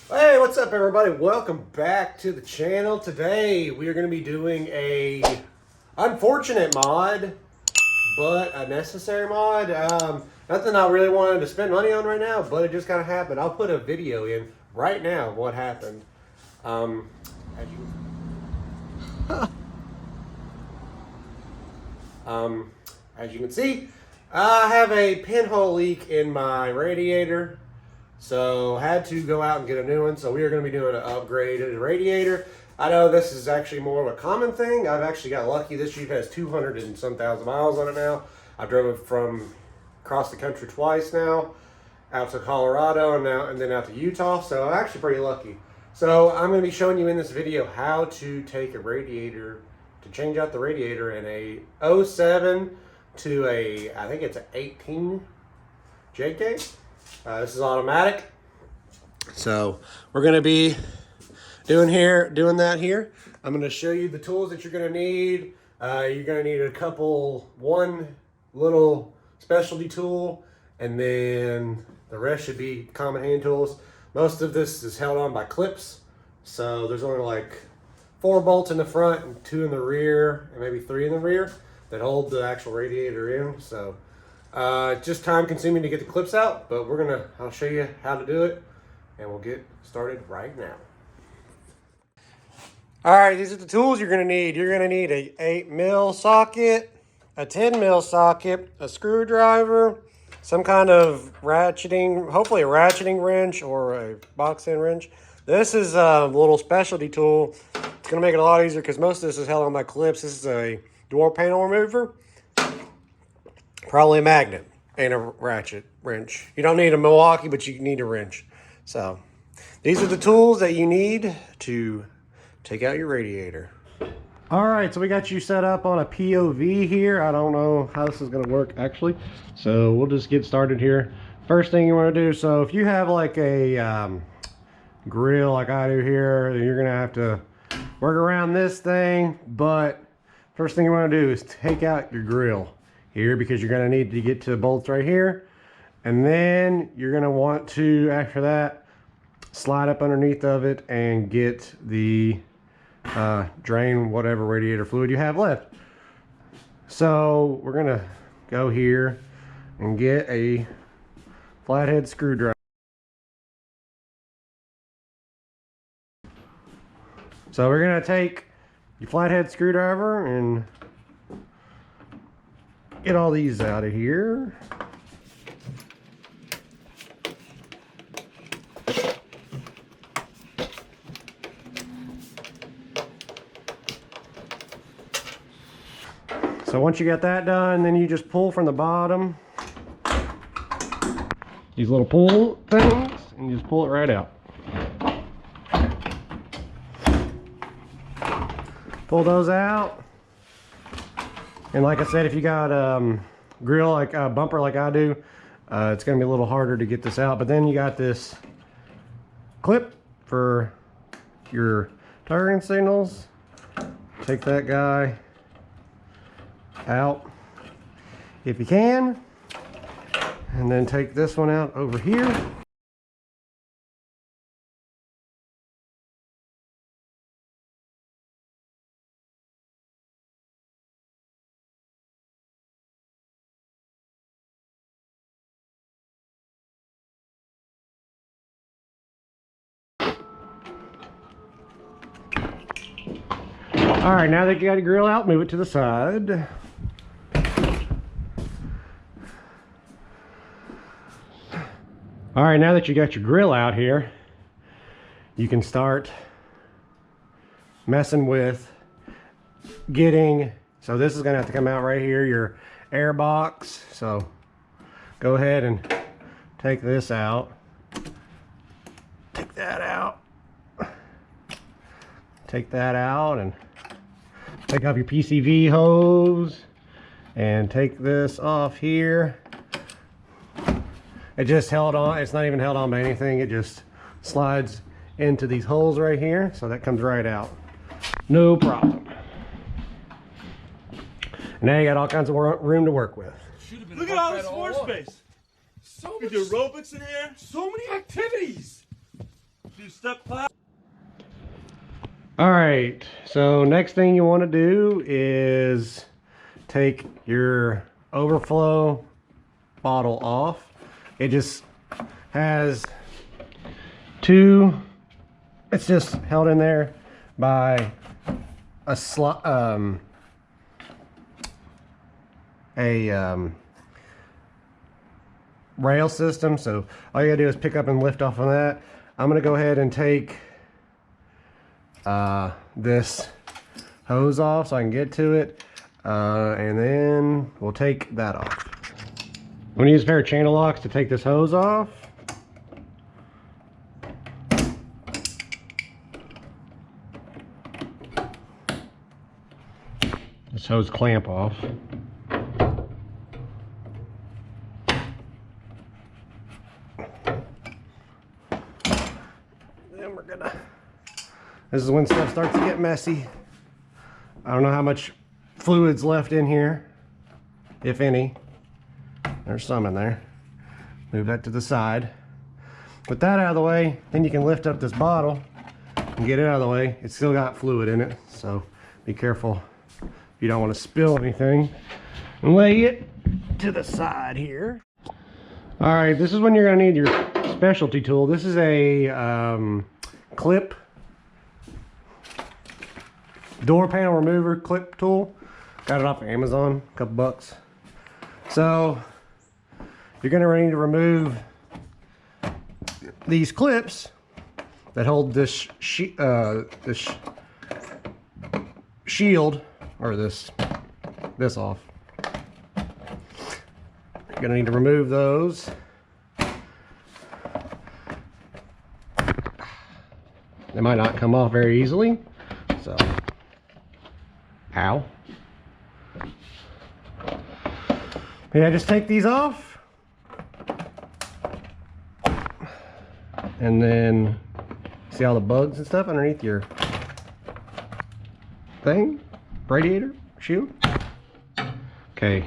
Hey, what's up everybody? Welcome back to the channel. Today we are going to be doing a unfortunate mod, but a necessary mod. Nothing I really wanted to spend money on right now, but it just kind of happened. I'll put a video in right now of what happened. As you can see, I have a pinhole leak in my radiator. So had to go out and get a new one. So we are going to be doing an upgraded radiator. I know this is actually more of a common thing. I've actually got lucky. This Jeep has 200 and some thousand miles on it now. I've driven it from across the country twice now, out to Colorado and then out to Utah. So I'm actually pretty lucky. So I'm going to be showing you in this video how to take a radiator, to change out the radiator in a 07 to a, I think it's an 18 JK. This is automatic. So we're going to be doing that here. I'm going to show you the tools that you're going to need. You're going to need one little specialty tool, and then the rest should be common hand tools. Most of this is held on by clips. So there's only like 4 bolts in the front and 2 in the rear, and maybe 3 in the rear that hold the actual radiator in. So just time consuming to get the clips out, but I'll show you how to do it, and we'll get started right now. All right, these are the tools you're gonna need. You're gonna need a 8mm socket, a 10mm socket, a screwdriver, some kind of ratcheting, hopefully a ratcheting wrench or a box end wrench. This is a little specialty tool. It's gonna make it a lot easier because most of this is held on by clips. This is a door panel remover. Probably a magnet and a ratchet wrench. You don't need a Milwaukee, but you need a wrench. So these are the tools that you need to take out your radiator. All right, so we got you set up on a POV here. I don't know how this is gonna work actually. So we'll just get started here. First thing you wanna do, so if you have like a grill like I do here, you're gonna have to work around this thing, but first thing you wanna do is take out your grill here, because you're going to need to get to the bolts right here, and then you're going to want to, after that, slide up underneath of it and get the drain whatever radiator fluid you have left. So we're going to go here and get a flathead screwdriver. So we're going to take your flathead screwdriver and get all these out of here. So once you get that done, then you just pull from the bottom, these little pull things, and you just pull it right out. Pull those out. And like I said, if you got grill like a bumper like I do, it's going to be a little harder to get this out. But then you got this clip for your turn signals. Take that guy out if you can, and then take this one out over here. All right, now that you got your grill out, move it to the side. All right, now that you got your grill out here, you can start messing with getting, so this is gonna have to come out right here, your air box. So go ahead and take this out. Take that out. Take that out and take off your PCV hose and take this off here. It just held on, it's not even held on by anything, it just slides into these holes right here, so that comes right out. No problem. Now you got all kinds of room to work with. Look at all this floor space. So much aerobics in here. So many activities. All right, so next thing you want to do is take your overflow bottle off. It just has it's just held in there by a rail system. So all you gotta do is pick up and lift off of that. I'm gonna go ahead and take this hose off so I can get to it, and then we'll take that off. I'm gonna use a pair of channel locks to take this hose off. This hose clamp off. Then we're gonna, this is when stuff starts to get messy. I don't know how much fluid's left in here, if any. There's some in there. Move that to the side. With that out of the way, then you can lift up this bottle and get it out of the way. It's still got fluid in it, so be careful if you don't want to spill anything. And lay it to the side here. All right, this is when you're gonna need your specialty tool. This is a clip, door panel remover clip tool. Got it off of Amazon, a couple bucks. So you're gonna need to remove these clips that hold this shield, or this off. You're gonna need to remove those. They might not come off very easily, so ow. Yeah, just take these off, and then see all the bugs and stuff underneath your thing, radiator shield. Okay,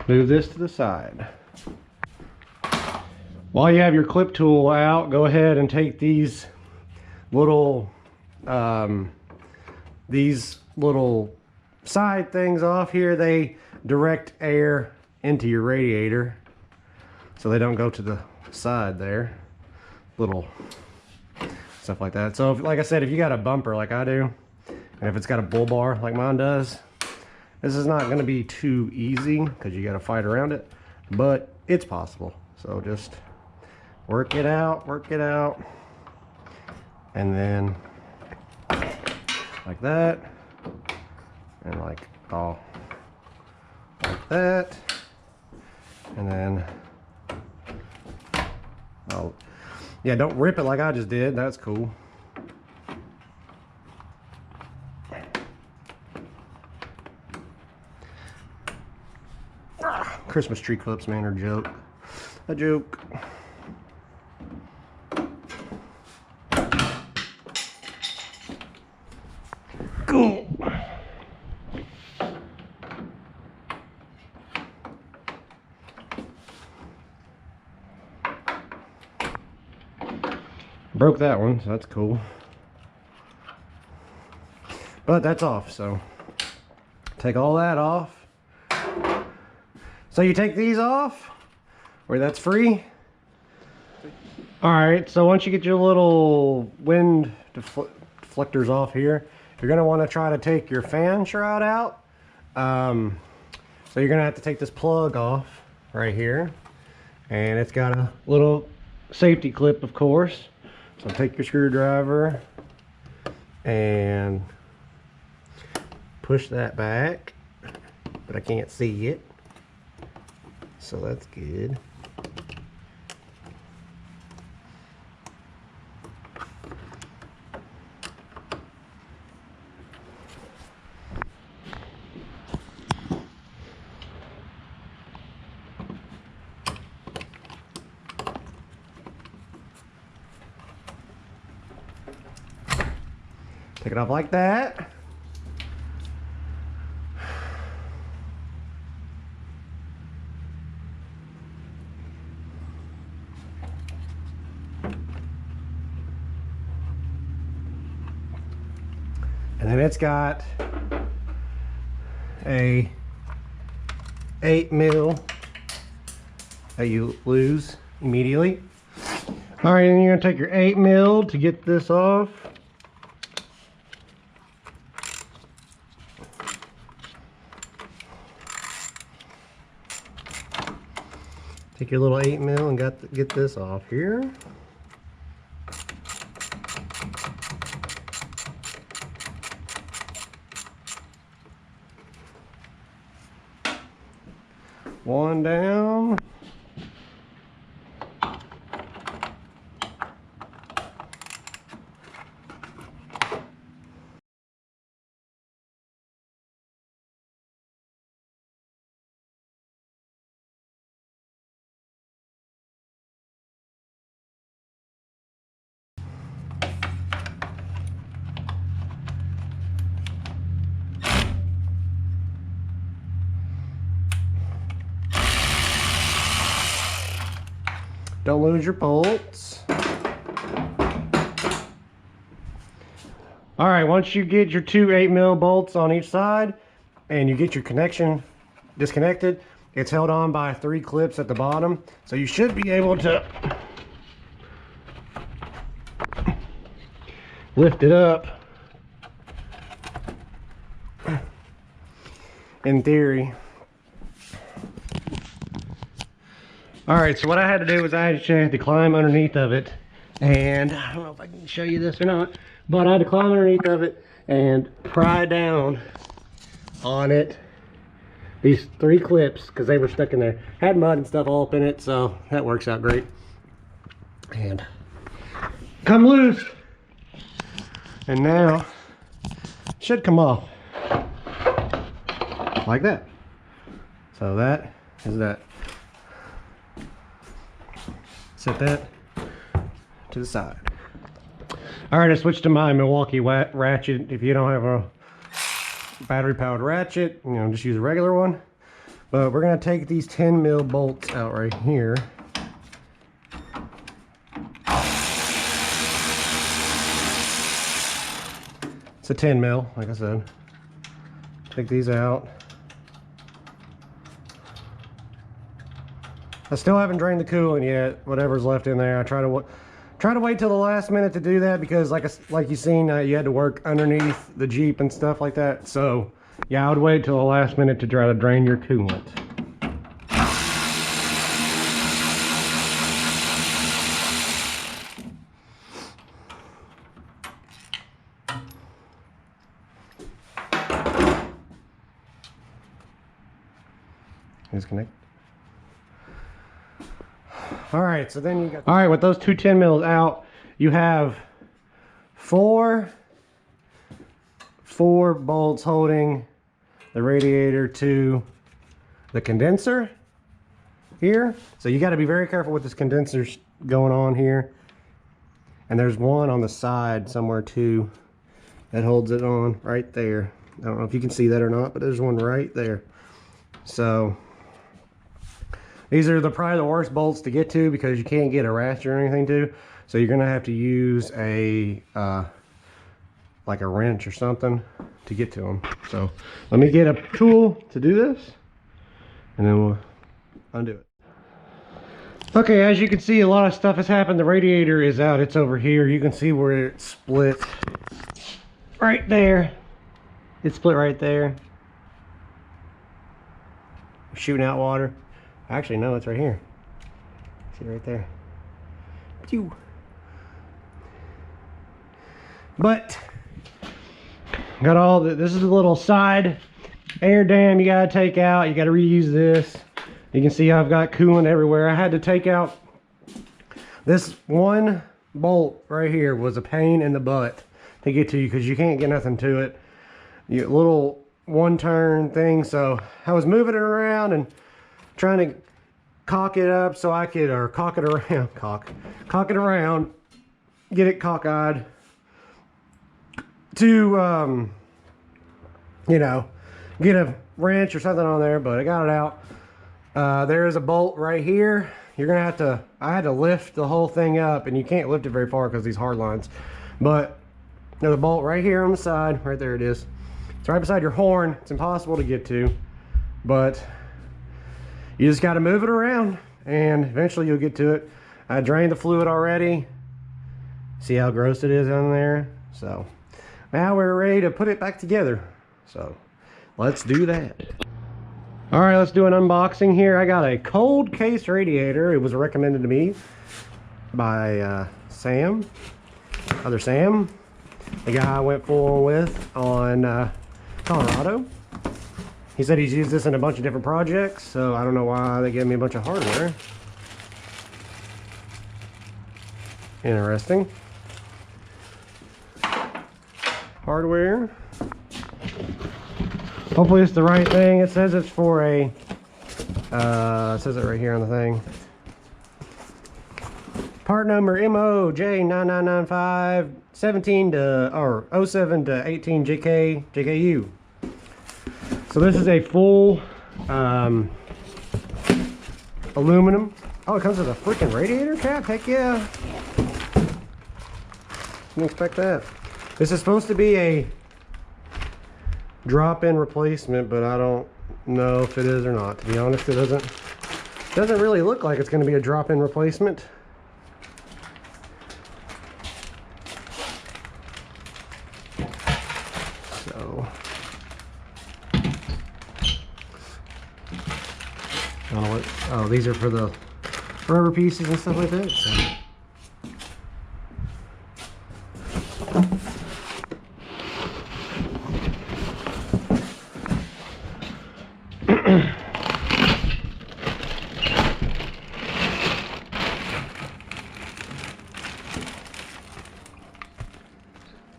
move this to the side. While you have your clip tool out, go ahead and take these little side things off here. They direct air into your radiator, so they don't go to the side there. Little stuff like that. So like I said, if you got a bumper like I do, and if it's got a bull bar like mine does, this is not going to be too easy because you got to fight around it, but it's possible. So just work it out, and then like that, and like that, and then yeah, don't rip it like I just did. That's cool. Christmas tree clips, man, are a joke. Cool. Broke that one, so that's cool. But that's off, so take all that off. So you take these off, where that's free. Alright, so once you get your little wind deflectors off here, you're going to want to try to take your fan shroud out. So you're going to have to take this plug off right here. And it's got a little safety clip, of course. So take your screwdriver and push that back, but I can't see it. So that's good. Take it off like that. and it's got a 8mm that you lose immediately. All right, and you're gonna take your 8mm to get this off. Take your little 8mm and get this off here. One down. Don't lose your bolts. All right, once you get your two 8mm bolts on each side and you get your connection disconnected, it's held on by 3 clips at the bottom. So you should be able to lift it up in theory. All right, so what I had to do was I had to climb underneath of it, and I don't know if I can show you this or not, but I had to climb underneath of it and pry down on it, these 3 clips, because they were stuck in there. Had mud and stuff all up in it, so that works out great. And come loose, and now it should come off like that. So that is that. Set that to the side. All right, I switched to my Milwaukee ratchet. If you don't have a battery powered ratchet, you know, just use a regular one. But we're gonna take these 10mm bolts out right here. It's a 10mm, like I said. Take these out. I still haven't drained the coolant yet, whatever's left in there. I try to wait till the last minute to do that because like you've seen, you had to work underneath the Jeep and stuff like that. So yeah, I would wait till the last minute to try to drain your coolant. Disconnect. All right, so then you got, all right, with those two 10mm out, you have four bolts holding the radiator to the condenser here. So you got to be very careful with this condenser going on here. And there's one on the side somewhere too that holds it on right there. I don't know if you can see that or not, but there's one right there. So these are probably the worst bolts to get to because you can't get a ratchet or anything to. So you're gonna have to use a like a wrench or something to get to them. So let me get a tool to do this, and then we'll undo it. Okay, as you can see, a lot of stuff has happened. The radiator is out. It's over here. You can see where it split right there. It split right there. Shooting out water. Actually, no, it's right here. See right there. Pew. But got all the, this is a little side air dam you gotta take out. You gotta reuse this. You can see I've got coolant everywhere. I had to take out this one bolt right here. Was a pain in the butt to get to you because you can't get nothing to it. You little one turn thing. So I was moving it around and trying to cock it up so I could, or cock it around, cock it around, get it cockeyed to, you know, get a wrench or something on there, but I got it out. There is a bolt right here. You're gonna have to, I had to lift the whole thing up, and you can't lift it very far because these hard lines, but There's a bolt right here on the side. Right there it is. It's right beside your horn. It's impossible to get to, but you just got to move it around and eventually you'll get to it. I drained the fluid already. See how gross it is on there? So now we're ready to put it back together. So let's do that. All right, let's do an unboxing here. I got a cold case radiator. It was recommended to me by Sam, other Sam, the guy I went full with on Colorado. He said he's used this in a bunch of different projects, so I don't know why they gave me a bunch of hardware. Interesting. Hardware. Hopefully it's the right thing. It says it's for a, it says it right here on the thing. Part number MOJ9995 17 to, or 07 to 18 JKU. So this is a full aluminum. Oh, it comes with a freaking radiator cap? Heck yeah. Didn't expect that. This is supposed to be a drop-in replacement, but I don't know if it is or not. To be honest, it doesn't really look like it's going to be a drop-in replacement. So I don't know what. Oh, these are for the rubber pieces and stuff like that. So.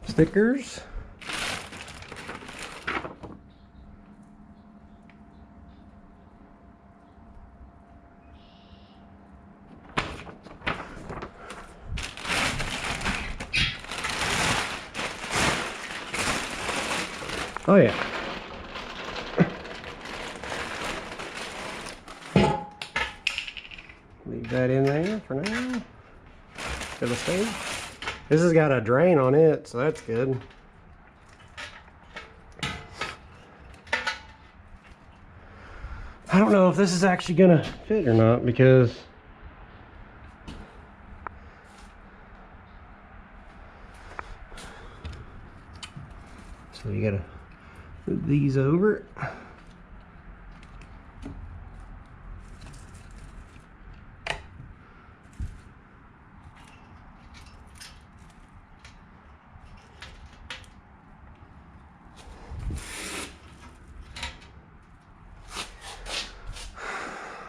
Stickers. Oh yeah. Leave that in there for now. It'll stay. This has got a drain on it, so that's good. I don't know if this is actually gonna fit or not, because so you gotta move these over.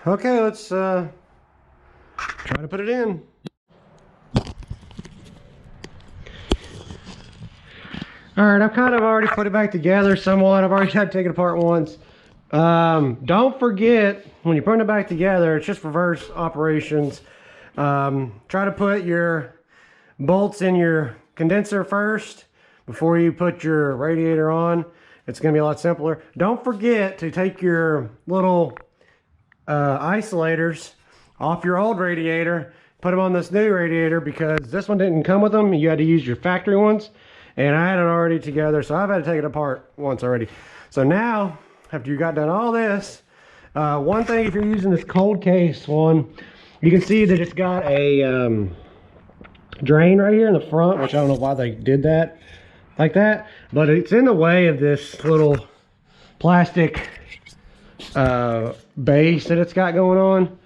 Okay, let's try to put it in. Alright, I've kind of already put it back together somewhat. I've already had to take it apart once. Don't forget, when you're putting it back together, it's just reverse operations. Try to put your bolts in your condenser first before you put your radiator on. It's going to be a lot simpler. Don't forget to take your little isolators off your old radiator, put them on this new radiator, because this one didn't come with them. You had to use your factory ones, and I had it already together, so I've had to take it apart once already. So now, after you got done all this, one thing, if you're using this cold case one, you can see that it's got a drain right here in the front, which I don't know why they did that like that, but it's in the way of this little plastic base that it's got going on.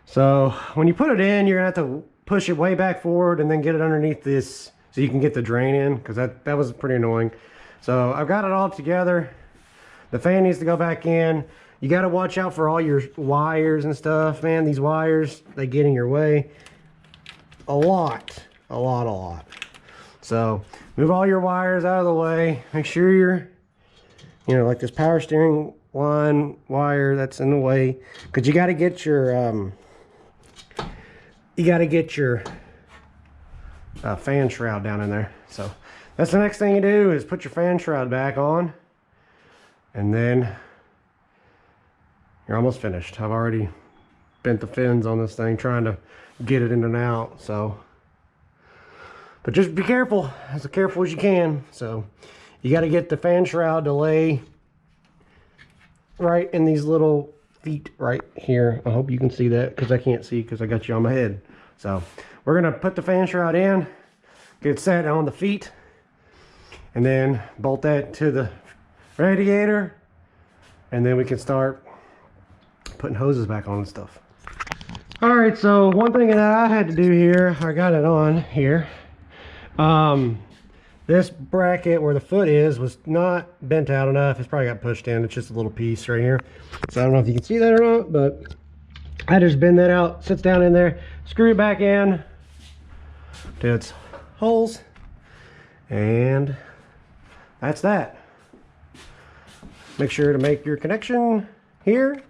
So when you put it in, you're gonna have to push it way back forward and then get it underneath this so you can get the drain in, because that was pretty annoying. So I've got it all together. The fan needs to go back in. You got to watch out for all your wires and stuff, man. These wires, they get in your way a lot. So move all your wires out of the way. Make sure you're, like this power steering line wire that's in the way, because you got to get your fan shroud down in there. So that's the next thing you do, is put your fan shroud back on, and then you're almost finished. I've already bent the fins on this thing trying to get it in and out. So But just be careful, as careful as you can. So you got to get the fan shroud to lay right in these little feet right here. I hope you can see that, because I can't see because I got you on my head. So we're going to put the fan shroud in, get it set on the feet, and then bolt that to the radiator, and then we can start putting hoses back on and stuff. All right, so one thing that I had to do here, I got it on here. This bracket where the foot is was not bent out enough. It's probably got pushed in. It's just a little piece right here. So I don't know if you can see that or not, but I just bend that out, sits down in there, screw it back in to its holes, and that's that. Make sure to make your connection here.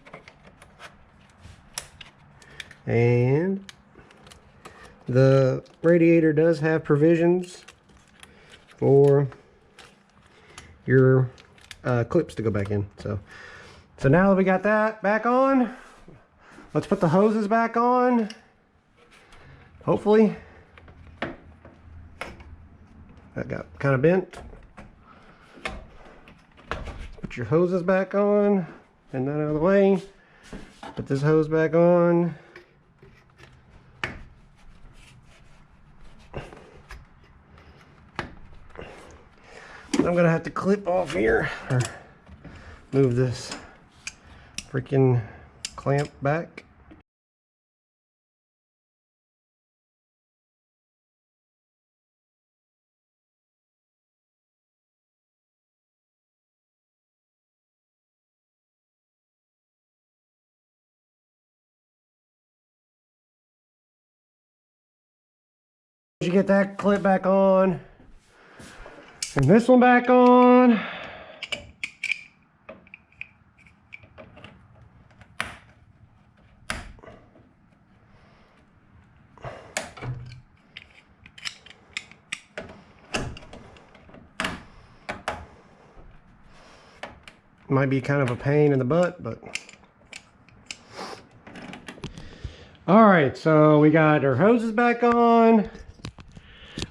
And the radiator does have provisions for your clips to go back in. So now that we got that back on, let's put the hoses back on. Hopefully. That got kind of bent. Put your hoses back on, and that out of the way. Put this hose back on. I'm gonna have to clip off here, or move this freaking clamp back. You get that clip back on, and this one back on. Might be kind of a pain in the butt, but all right, so we got our hoses back on.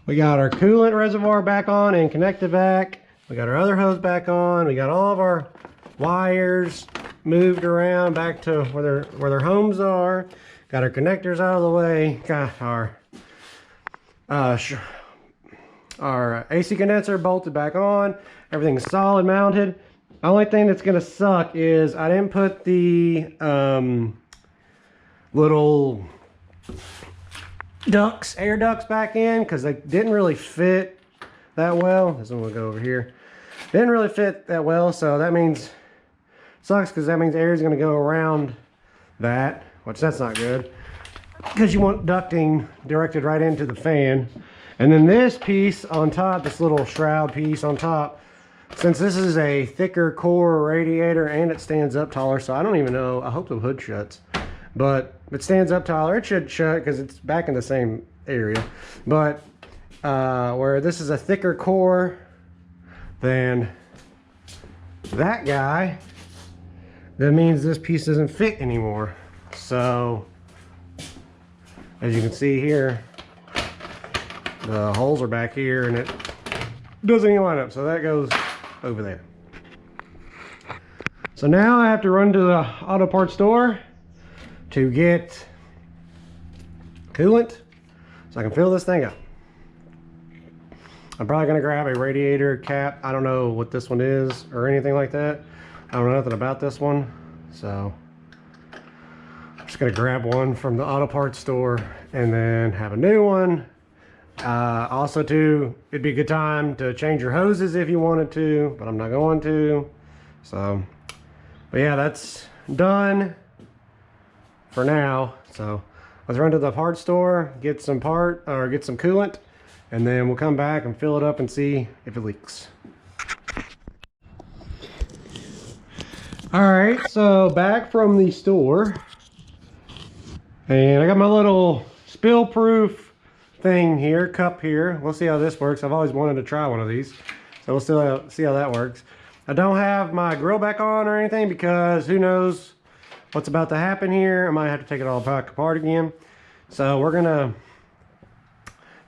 We got our coolant reservoir back on and connected back. We got our other hose back on. We got all of our wires moved around back to where their homes are. Got our connectors out of the way. Got our AC condenser bolted back on. Everything's solid mounted. The only thing that's gonna suck is I didn't put the little air ducts back in, because they didn't really fit that well. This one will go over here. Didn't really fit that well, so that means sucks, because that means air is going to go around that, which that's not good, because you want ducting directed right into the fan. And then this piece on top, this little shroud piece on top, since this is a thicker core radiator and it stands up taller, so I don't even know, I hope the hood shuts. But if it stands up taller, it should shut because it's back in the same area. But where this is a thicker core than that guy, that means this piece doesn't fit anymore. So as you can see here, the holes are back here and it doesn't even line up. So that goes over there. So now I have to run to the auto parts store to get coolant so I can fill this thing up. I'm probably gonna grab a radiator cap. I don't know what this one is or anything like that. I don't know nothing about this one. So I'm just gonna grab one from the auto parts store and then have a new one. Also too, it'd be a good time to change your hoses if you wanted to, but I'm not going to. So, but yeah, that's done for now. So let's run to the parts store, get some coolant, and then we'll come back and fill it up and see if it leaks. All right, so back from the store, and I got my little spill proof thing here, cup here. We'll see how this works. I've always wanted to try one of these, so we'll still see how that works. I don't have my grill back on or anything because who knows what's about to happen here. I might have to take it all back apart again. So we're gonna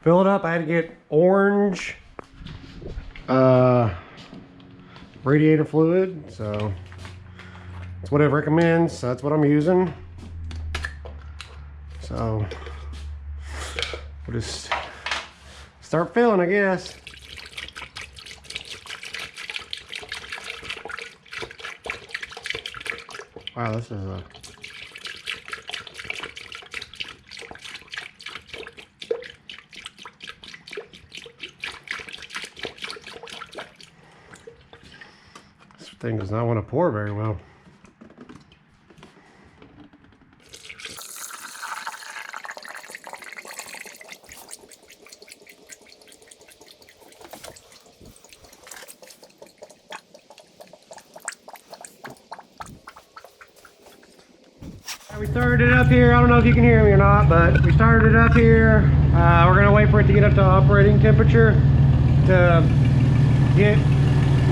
fill it up. I had to get orange radiator fluid, so that's what it recommends. So that's what I'm using. So we'll just start filling, I guess. Wow, this is a this thing does not want to pour very well. We started it up here. I don't know if you can hear me or not, but we started it up here. We're gonna wait for it to get up to operating temperature to get,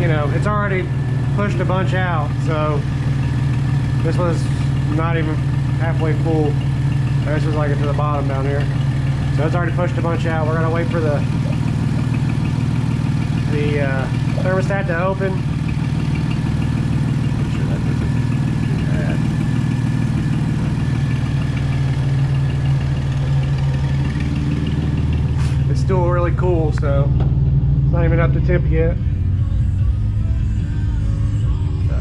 you know, it's already pushed a bunch out. So this was not even halfway full. This was like to the bottom down here. So it's already pushed a bunch out. We're gonna wait for the thermostat to open. Still really cool, so it's not even up to temp yet. So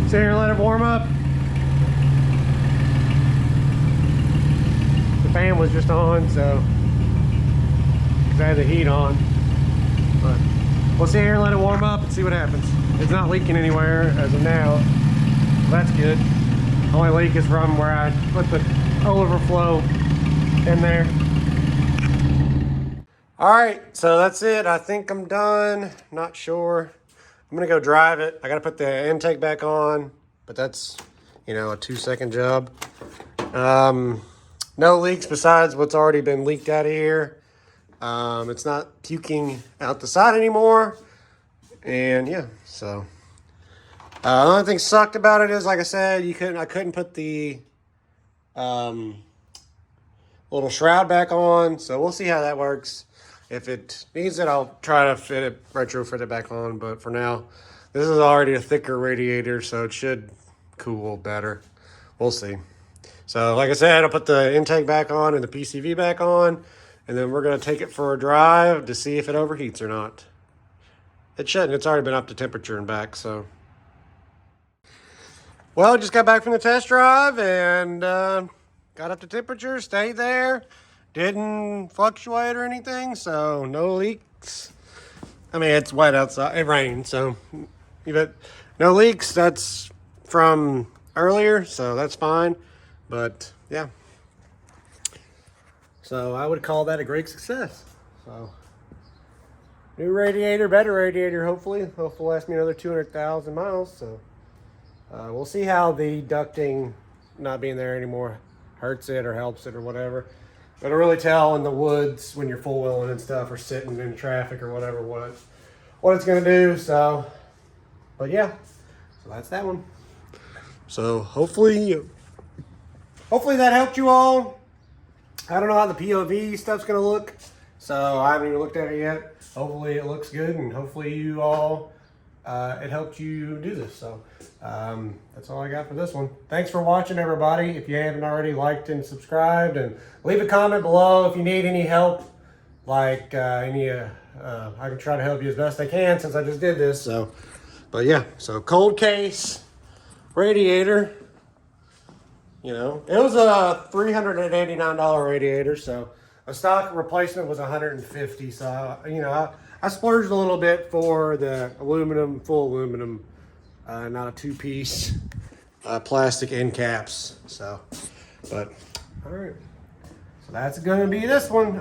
sit here and let it warm up. The fan was just on, so because I had the heat on. But we'll sit here and let it warm up and see what happens. It's not leaking anywhere as of now. So that's good. Only leak is from where I put the Overflow in there. All right, so that's it. I think I'm done. Not sure. I'm gonna go drive it. I gotta put the intake back on, but that's, you know, a 2-second job. No leaks besides what's already been leaked out of here. It's not puking out the side anymore. And yeah, so the only thing sucked about it is, like I said, I couldn't put the little shroud back on, so we'll see how that works. If it needs it, I'll try to retrofit it back on, but for now, this is already a thicker radiator, so it should cool better. We'll see. So like I said, I'll put the intake back on and the PCV back on, and then we're going to take it for a drive to see if it overheats or not. It shouldn't. It's already been up to temperature and back, so. Well, just got back from the test drive and got up to temperature, stayed there, didn't fluctuate or anything, so no leaks. I mean, it's wet outside, it rained, so but no leaks. That's from earlier, so that's fine. But yeah, so I would call that a great success. So new radiator, better radiator, hopefully last me another 200,000 miles. So we'll see how the ducting not being there anymore hurts it or helps it or whatever. It'll really tell in the woods when you're full wheeling and stuff or sitting in traffic or whatever what it's gonna do. So, but yeah, so that's that one. So hopefully that helped you all. I don't know how the POV stuff's gonna look, so I haven't even looked at it yet. Hopefully it looks good, and hopefully you all it helped you do this. So that's all I got for this one. Thanks for watching, everybody. If you haven't already, liked and subscribed, and leave a comment below if you need any help, like I can try to help you as best I can since I just did this. So, but yeah, so cold case radiator, you know, it was a $389 radiator, so a stock replacement was $150. So you know, I splurged a little bit for the aluminum, full aluminum, not a two-piece plastic end caps. So, but all right, so that's gonna be this one.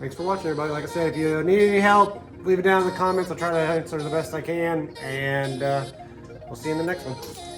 Thanks for watching, everybody. Like I said, if you need any help, leave it down in the comments. I'll try to answer the best I can, and we'll see you in the next one.